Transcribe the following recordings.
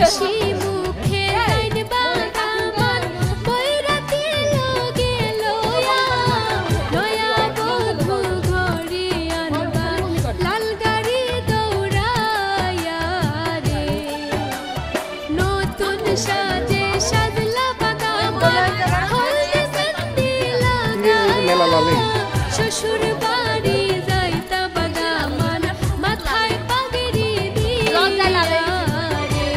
হাসি মুখে গাইন বাগামান বৈরাতি লগে লয়া লয়া বধু ঘরে আনবা লাল গাড়ি দৌড়ায়া রে নতুন সাজে সাজলা বাগামান হলদে মেহেন্দি লাগায়া শ্বশুর বাড়ি যাইতা বাগামান মাথায় পাগড়ি দিয়া রে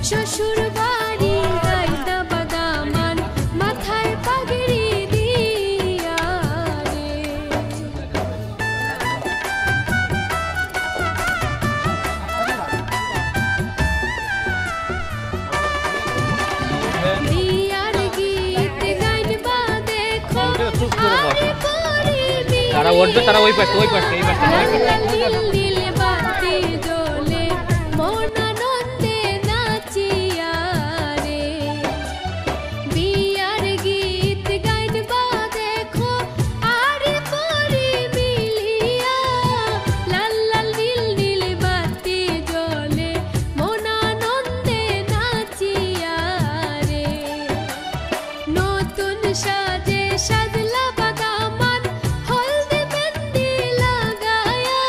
শ্বশুর বাড়ি যাইতা বাগামান মাথায় পাগড়ি দিয়া রে বিয়ার গীত গাইবা দেখো আরে পরি তারা উঠবে তারা ওই পাশে এই পাশে নীল বাতি জ্বলে মন আনন্দে নাচিয়া রে বিয়ার গীত গাইবা দেখো আরে পরি মিলিয়া লাল লাল নীল বাতি জ্বলে মন আনন্দে নাচিয়া রে নতুন সাজে সাজলা বাগামান হলদে মেহেন্দি লাগায়া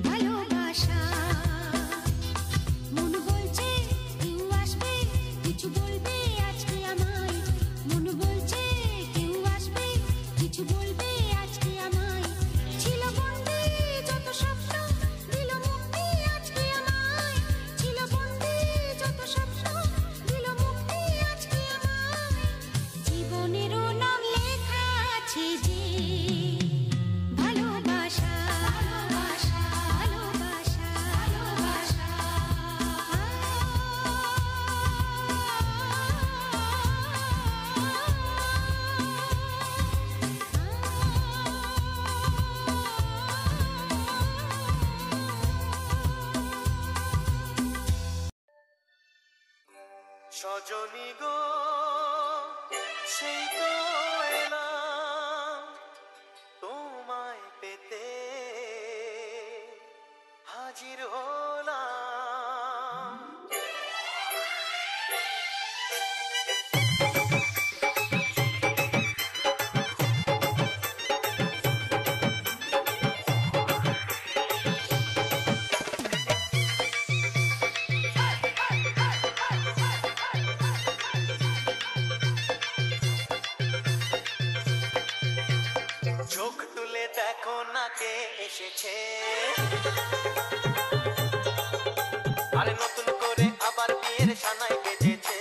ভালোবাসা মন বলছে কেউ আসবে কিছু বলবে আজকে আমায় মন বলছে কেউ আসবে কিছু বলবে আজকে আমায় ছিল বন্দী যত স্বপ্ন দিল মুক্তি আজকে আমায় ছিল বন্দী যত স্বপ্ন দিল মুক্তি আজকে আমায় জীবনেরও নাম লেখা আছে যে ভালোবাসা ভালোবাসা ভালোবাসা ভালোবাসা সজনী গো সেই তো এলাম তোমায় পেতে হাজির হলাম চোখ তুলে দেখো না কে এসেছে আরে নতুন করে আবার বিয়ের সানাই বেজেছে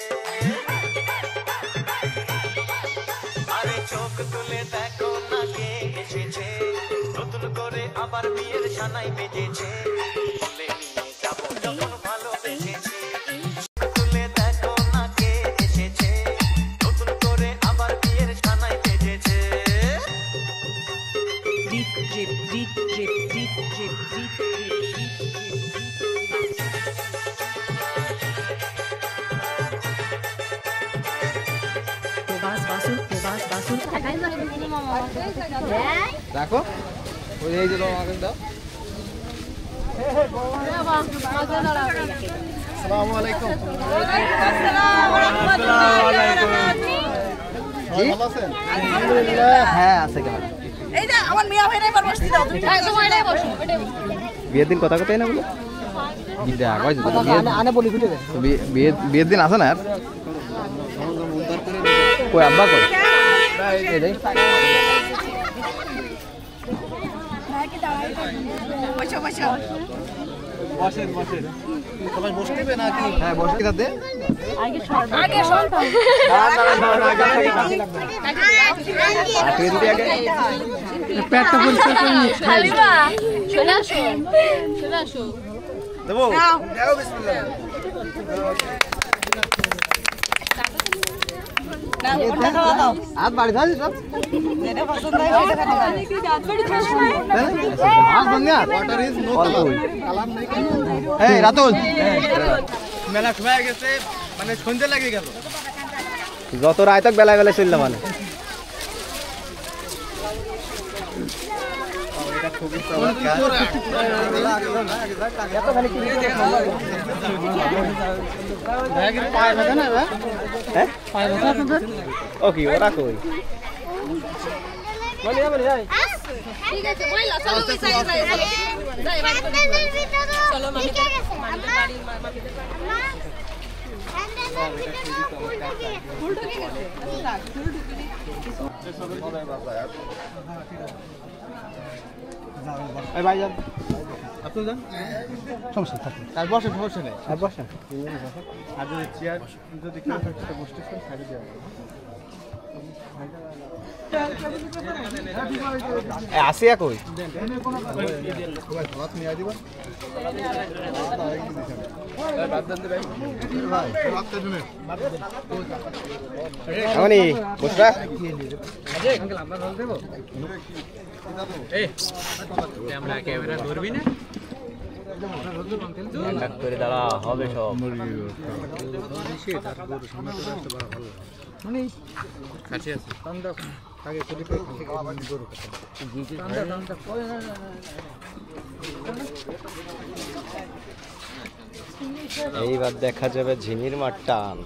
আরে চোখ তুলে দেখো না কে এসেছে নতুন করে আবার বিয়ের সানাই বেজেছে বলে নিয়ে যাবো যখন ভালোবেসেছি তুলে দেখো না কে এসেছে নতুন করে আবার বিয়ের সানাই বেজেছে Deep drip, deep drip, deep drip, deep drip, deep drip. Probas basur. রাখো ওই এই যে আমাকে দাও আসসালামু আলাইকুম ভালো আছেন আলহামদুলিল্লাহ হ্যাঁ আছে কেমন এই যে আমার মিয়া ভাই নাই বসতি দাও তুমি একদম এটাই বসো এটাই বসো বিয়ের দিন কথা কথাই না বলো বিদা কইছ তো আনে বলি দিতে বিয়ের দিন আছে না আর কই আব্বা কই এই দেই বসো বসো বসেন সবাই বসতে নাকি হ্যাঁ বসে কিনা দে আগে সর পেটটা পরিষ্কার করে নি হালিমা চলে আসো দেবো দাও বিসমিল্লাহ হাত বাড়ি ধরে সব যেটা পছন্দ হয় সেটা খাতে পারো হাত বন্ধ ওয়াটার ইজ নো কালার নেই এই রাতুল মেলা সময় গেছে মানে সন্ধ্যা লাগে গেল যত রায় তক বেলা বেলা চললাম মানে এটা খুবই চমৎকার পায়ে ব্যথা না হ্যাঁ পায়ে ব্যথা আপনাদের ওকে ওরা কই ঠিক আছে বইলা চলো ওই সাইডে যাই বাড়ি চলো মামি বাড়ি মামিদের ফুল ঢুকে গেছে এই ভাই যান আপনি যান সমস্যা থাকে আর বসে সমস্যা নেই আর বসেন আর যদি চেয়ার যদি কেউ থাকে সেটা বসতেছেন সাইডে দেওয়া আসিয়া কই হাত নিয়ে দিবা এমনি বসরা করে দাঁড়া হবে সব এইবার দেখা যাবে ঝিনির মাঠ টান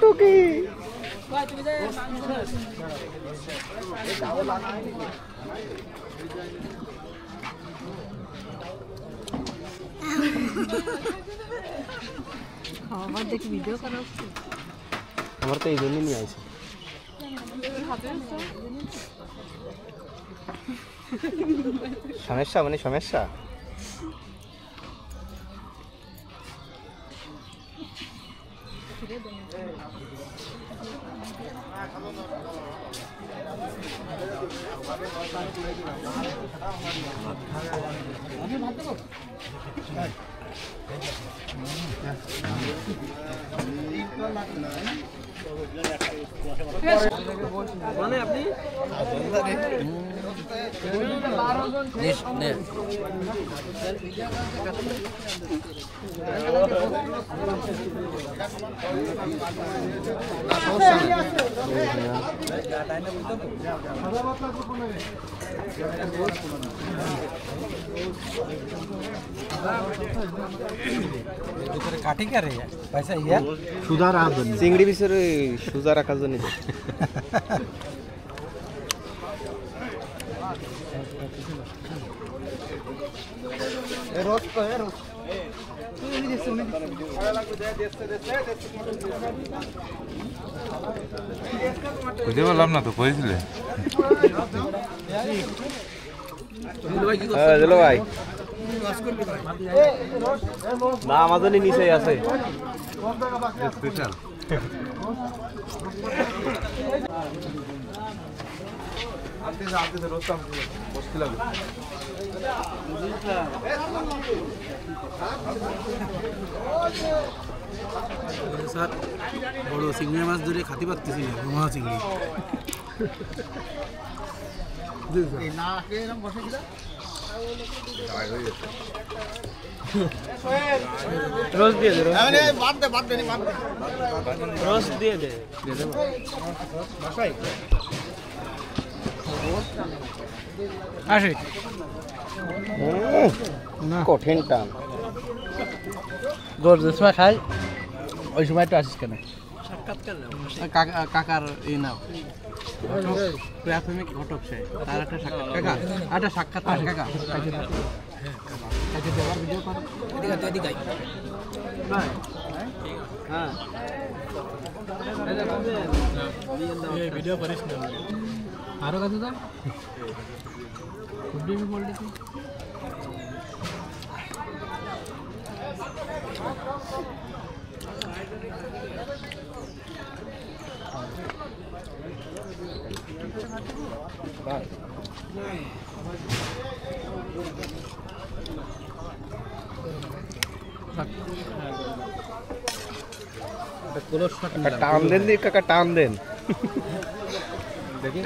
টুকি আমার দেখি ভিডিও করা আমার তো এই জন্যই নিয়ে আসি সমস্যা মানে সমস্যা মানে আপনি কাটি কে রে পয়সা ইয়া সুধা রাখার জন্য চিংড়ি ভিতরে সুজা রাখার জন্য বুঝতে পারলাম না তো কইছিলে দিল ভাই না আমাজনই নিচে আছে স্পেশাল স্যার বড় চিংড়ি মাছ ধরে খাতে পারতেছি না ঘুমা চিংড়ি রোজ দিয়ে দে রস দিয়ে দে আসি কঠিন টান গোর যে সময় খাই ওই সময় একটু আসিস কেন কাকার এই নাও প্রাথমিক ঘটক সে তার একটা সাক্ষাৎ কাকা একটা সাক্ষাৎ কাকা ভিডিও কর এদিকে হ্যাঁ ভিডিও করিস না আরো কত দাম খুব ডিম বলতে টান দেন দি কাকা টান দেন দেখি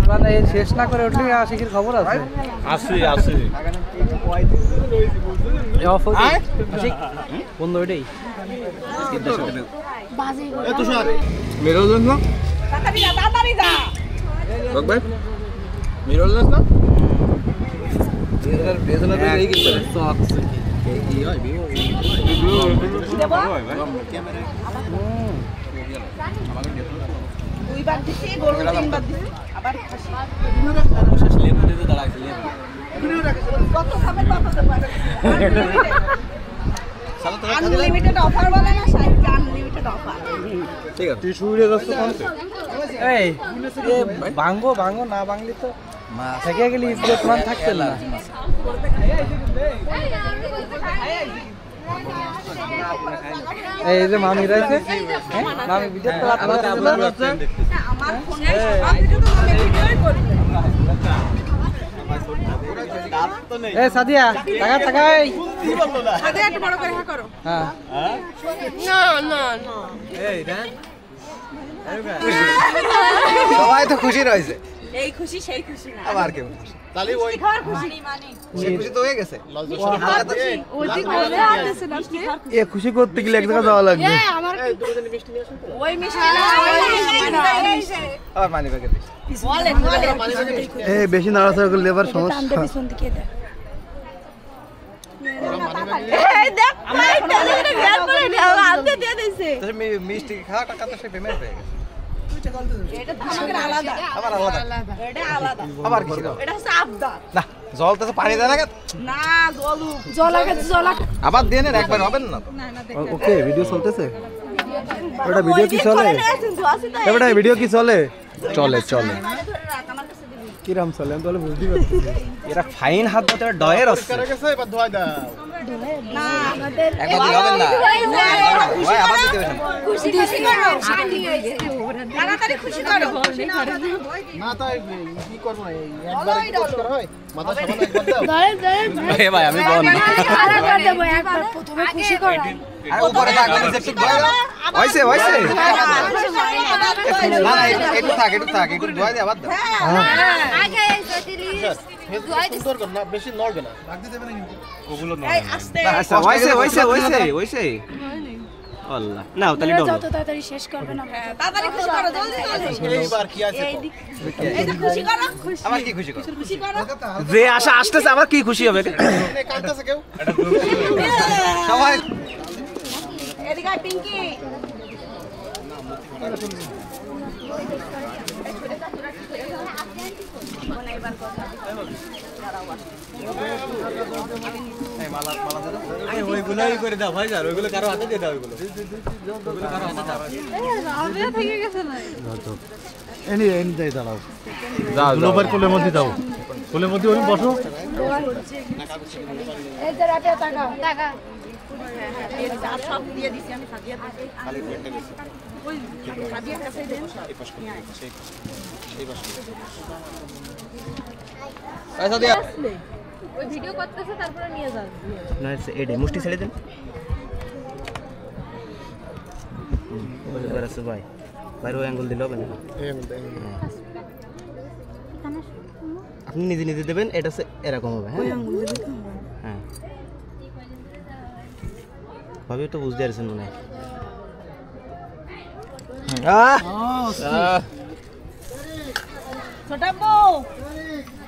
মানে শেষ না করে উঠলে আশিকের খবর আছে বন্ধ ওইটাই মেরো জন্য মেরো জন্য বেদনা তো এই কি করে সক এই হয় দুইবার দিছি গরু তিনবার দিছি আবার খাসি শেষ লেবু দিতে দাঁড়াইছে কত খাবে কত পারে আনলিমিটেড অফার বলে না সাইডে আনলিমিটেড অফার ঠিক আছে তুই শুইরে যাচ্ছ কোনতে এই ভাঙবো না ভাঙলি তো থেকে গেলে ইজ্জত মান থাকতে না এই যে মামি রয়েছে মামি ভিডিও করা এ সাদিয়া টাকা টাকাই সাদিয়া একটু বড় করে করো। হ্যাঁ না না না এই দেন সবাই তো খুশি রয়েছে এই খুশি সেই খুশি না আবার কেউ তাহলে ওই খাওয়ার খুশি মানে সে খুশি তো হয়ে গেছে ওই করে আসছে না এ খুশি করতে গেলে এক জায়গা যাওয়া লাগবে ওই মিষ্টি না আবার মানি ব্যাগে দিস বলেন এই বেশি নাড়াচাড়া করলে এবার সমস্যা এই দেখ টাইটালে গ্যাস করে আনতে দিয়ে দিয়েছে তো মিষ্টি খাওয়া টাকা তো সে পেমেন্ট হয়ে গেছে এটা আমাদের আলাদা আবার আলাদা এটা আলাদা আবার কিছু দাও এটা হচ্ছে আবদা না জল তো পানি দেয় না কেন? না জলু জলা আবার দিয়ে নেন একবার হবে না তো ওকে ভিডিও চলতেছে ওটা ভিডিও কি চলে এবারে ভিডিও কি চলে চলে চলে কিরাম চলে আমি তাহলে বুঝতে পারছি এরা ফাইন হাত দিতে ডয়ের আছে এবার ধোয়া দাও না আমাদের একবার দিলে হবে না ভাই আবার দিতে হবে খুশি খুশি করো তাড়াতাড়ি খুশি করো না তাই কি করব একবার পোস্ট করা হয় মাথা সাবান একবার দাও এ ভাই আমি বল আরে করে দেব একবার প্রথমে খুশি করো আর উপরে থাক রিসেপশন হইছে হইছে না না একটু থাক একটু ধোয়া দিয়ে আবার দাও আগে এসে দিলিস সুন্দর কর না বেশি নড়বে না রাখতে দেবে না কিন্তু ওগুলো এই আস্তে আচ্ছা হইছে আল্লাহ নাও তাহলে দাও যত তাড়াতাড়ি শেষ করবে না তাড়াতাড়ি খুশি করো জলদি জলদি এইবার কি আছে এই যে খুশি করো আবার কি খুশি কর খুশি করো যে আশা আসতেছে আবার কি খুশি হবে কাঁদতেছে কেউ সবাই এদিকে আয়, পিঙ্কি ওইগুলোই করে দাও ভাই স্যার ওইগুলো কারো হাতে দিয়ে দাও ওইগুলো এনি যাই দাঁড়াও যাও গ্লোবার কোলের মধ্যে দাও কোলের মধ্যে ওই বসো এই যে রাতে টাকা আর সব দিয়ে দিছি আমি সাদিয়া ওই সাদিয়ার কাছে দেন পয়সা দিয়া ওই ভিডিও করতেছে তারপরে নিয়ে যান না এডে মুষ্টি ছেড়ে দেন ওই আছে ভাই বাইরে অ্যাঙ্গেল দিলে হবে না আপনি নিজে নিজে দেবেন এটা এরকম হবে হ্যাঁ হ্যাঁ ভাবি তো বুঝতে পারছেন মনে হয় ছোটা বউ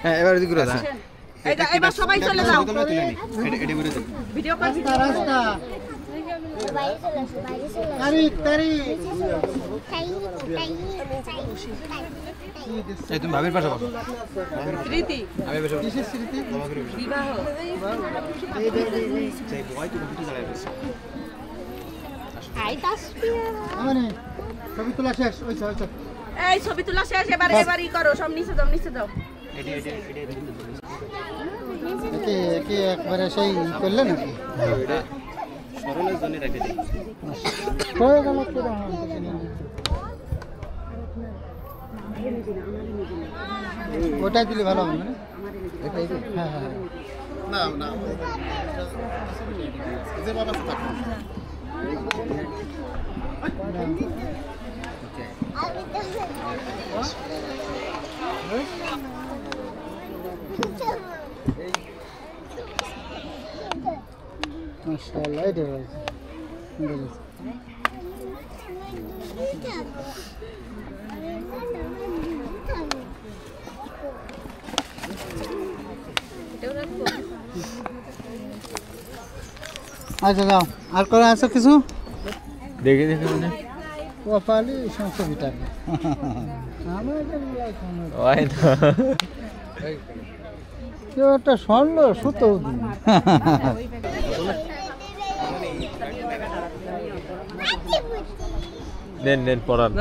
হ্যাঁ এবার দিকে ঘুরে হ্যাঁ এবার সবাই চলে যাও এটা ঘুরে দেন ভিডিও করছি রাস্তা তারি এই তুমি ভাবির পাশে বসো প্রীতি আমি বসে কিসের স্মৃতি বিবাহ সেই বয় তুমি উঠে দাঁড়ায় বসে আই তাসবি মানে ছবি তোলা শেষ ওইছে এই ছবি তোলা শেষ এবারই করো সব নিচে যাও একে একে একবারে সেই করলে নাকি সরলের জন্য রেখে দিই হয়ে গেল কি ওটাই দিলে ভালো হবে না এটাই হ্যাঁ হ্যাঁ না না যে বাবা থাকবে মাশাআল্লাহ এটা আচ্ছা যাও আর করে আছে কিছু দেখে দেখে মানে কপালি সমস্ত ভিটামিন আমার ওই তো কেউ একটা স্বর্ণ সুতো দিন নেন পড়ান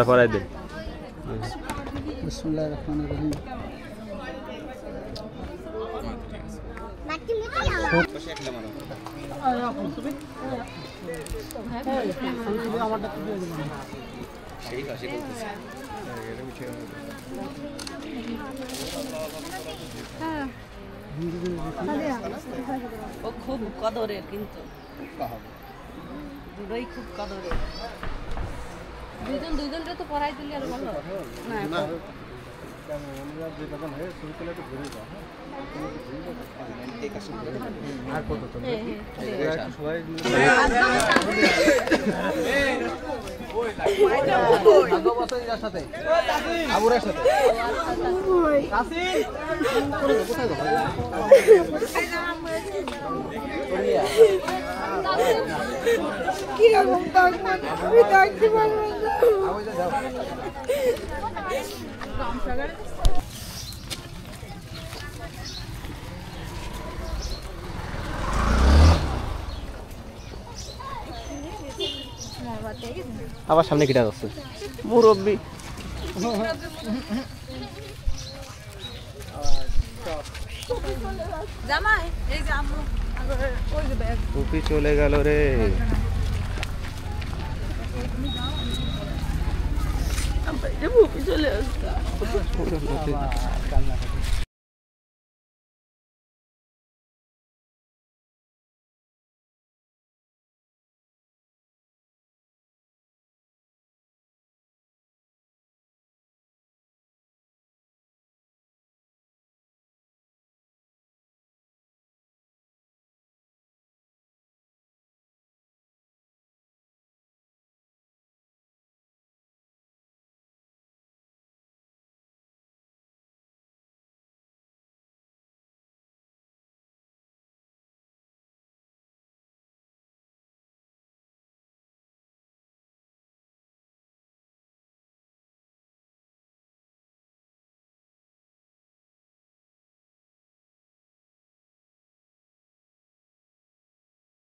পড়াই দেন বিসমিল্লাহির রহমানির রহিম ও খুব কদরের কিন্তু দুটোই খুব কদরের। দুজনটা তো পড়াই দিলে আর ভালো না। আর কত তো সবাই সাথে আবুরের সাথে কিরকম আমি দেখতে পারবো আবার সামনে কিটা আছে মুরব্বী জামাই এই যে আম্মু ওই যে ব্যাগ টুপি চলে গেল রে। চলে আসছে।